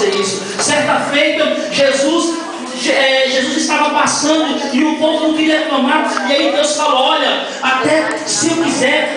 fazer isso. Certa feita, Jesus estava passando e o povo não queria clamar. E aí Deus falou: olha, até se eu quiser,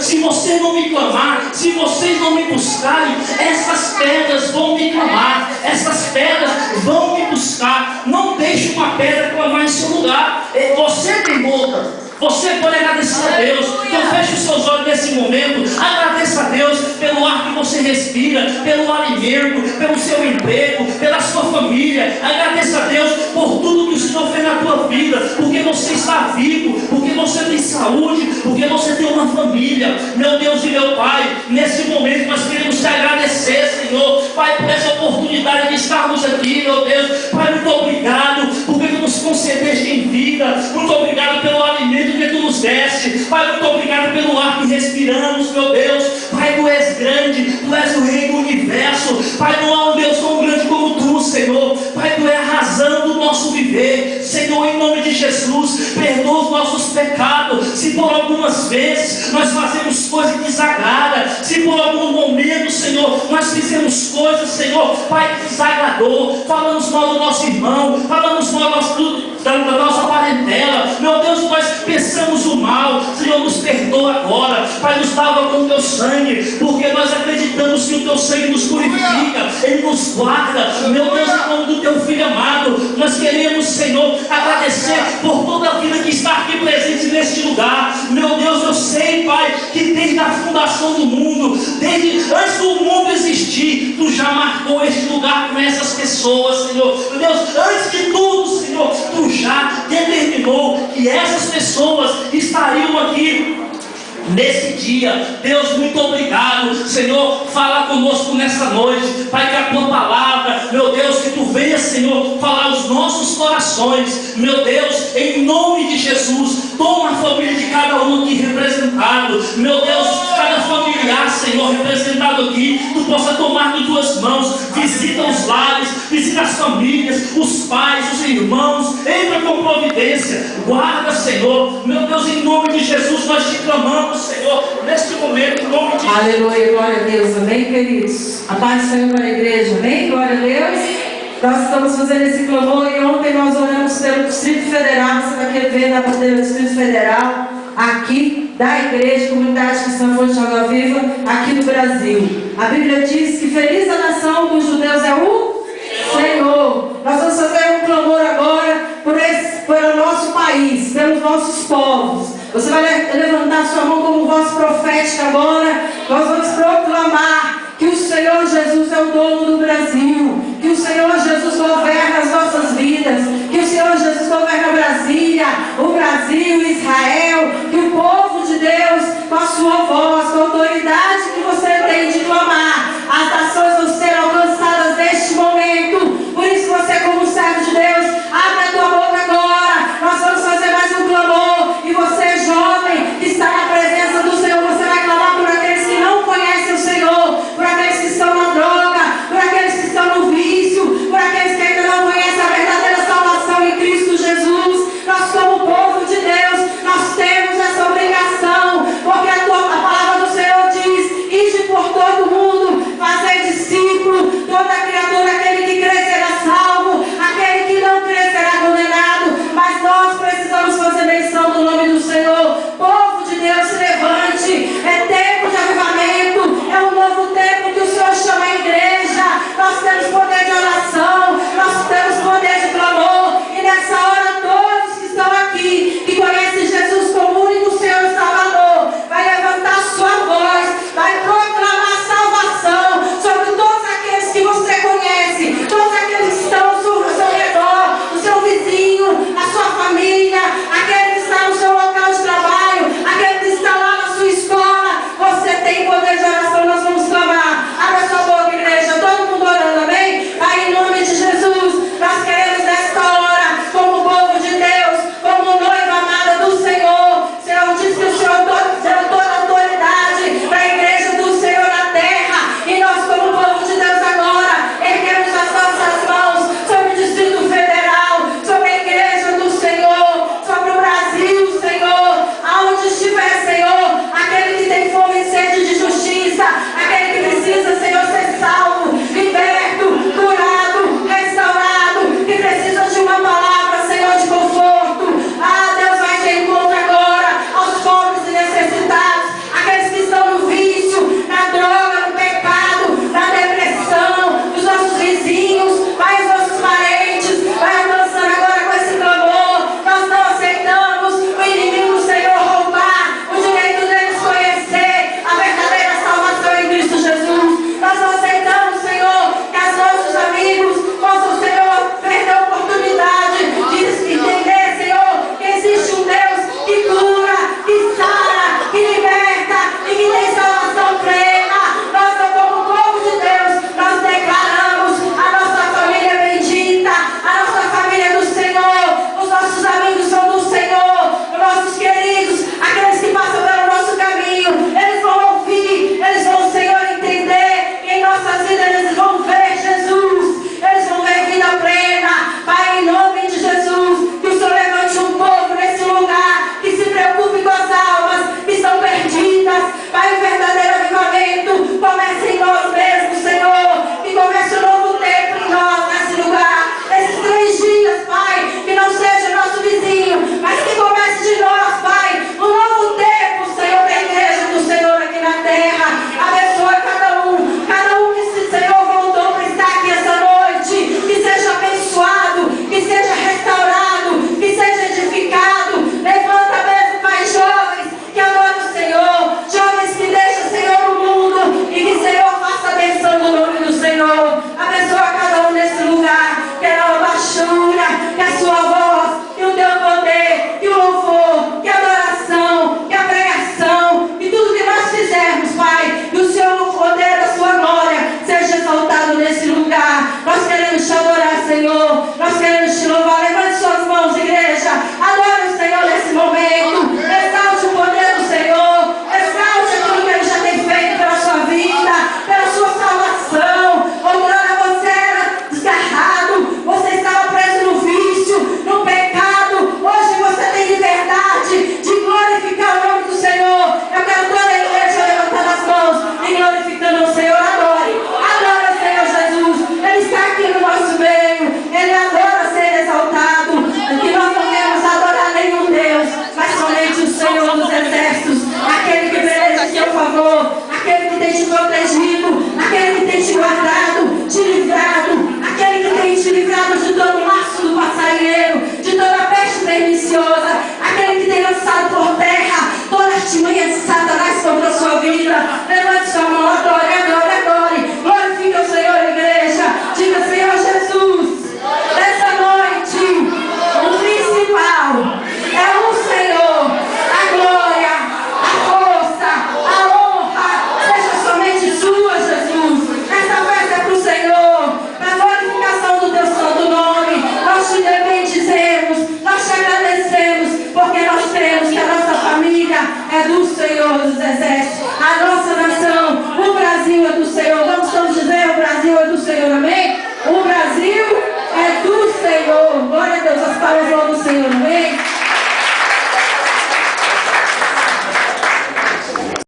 se você não me clamar, se vocês não me buscarem, essas pedras vão me clamar, essas pedras vão me buscar. Não deixe uma pedra clamar em seu lugar. Você tem boca, você pode agradecer a Deus. Então feche os seus olhos nesse momento. Agradeça a Deus pelo ar que você respira, pelo alimento, pelo seu emprego, pela sua família. Agradeça a Deus por tudo que o Senhor fez na tua vida, porque você está vivo, porque você tem saúde, porque você tem uma família. Meu Deus e meu Pai, nesse momento nós queremos te agradecer, Senhor, Pai, por essa oportunidade de estarmos aqui, meu Deus. Pai, muito obrigado, porque tu nos concedeste em vida. Muito obrigado pelo alimento que tu nos deste. Pai, muito obrigado pelo ar que respiramos, meu Deus. Pai, tu és grande, tu és o Rei do universo. Pai, não há um Deus tão grande como tu, Senhor. Pai, tu é a razão do nosso viver. Senhor, em nome de Jesus, perdoa os nossos pecados. Se por algumas vezes nós fazemos coisas que desagradam, se por algum momento, Senhor, nós fizemos coisas, Senhor, Pai, que desagradou, falamos mal do nosso irmão, falamos mal da nossa parentela, meu Deus, nós pensamos o mal, Senhor, nos perdoa agora. Pai, nos lava com o teu sangue, porque nós acreditamos que o teu sangue nos purifica, ele nos guarda. Meu Deus, em nome do teu Filho amado, nós queremos, Senhor, agradecer por toda a vida que está aqui presente neste lugar. Meu Deus, eu sei, Pai, que desde a fundação do mundo, desde antes do mundo existir, tu já marcou este lugar com essas pessoas, Senhor. Meu Deus, antes de tudo, Senhor, tu já determinou que essas pessoas estariam aqui nesse dia. Deus, muito obrigado, Senhor. Fala conosco nessa noite, Pai, que a tua palavra, meu Deus, que tu venha, Senhor, falar aos nossos corações, meu Deus, em nome de Jesus. Toma a família de cada um aqui representado, meu Deus, cada familiar, Senhor, representado aqui, tu possa tomar em tuas mãos. Visita os lares, visita as famílias, os pais, os irmãos, entra com providência, guarda, Senhor, meu Deus, em nome de Jesus nós te clamamos, Senhor, neste momento, em nome de Jesus. Aleluia, glória a Deus, amém, queridos? A paz do Senhor para a igreja, amém, glória a Deus. Nós estamos fazendo esse clamor e ontem nós oramos pelo Distrito Federal. Você vai querer ver na bandeira do Distrito Federal, aqui da igreja, comunidade cristã Fonte de Água Viva, aqui no Brasil. A Bíblia diz que feliz a nação cujo Deus é o Senhor. Nós vamos fazer um clamor agora pelo nosso país, pelos nossos povos. Você vai levantar sua mão como voz profética agora. Nós vamos proclamar que o Senhor Jesus é o dono do Brasil.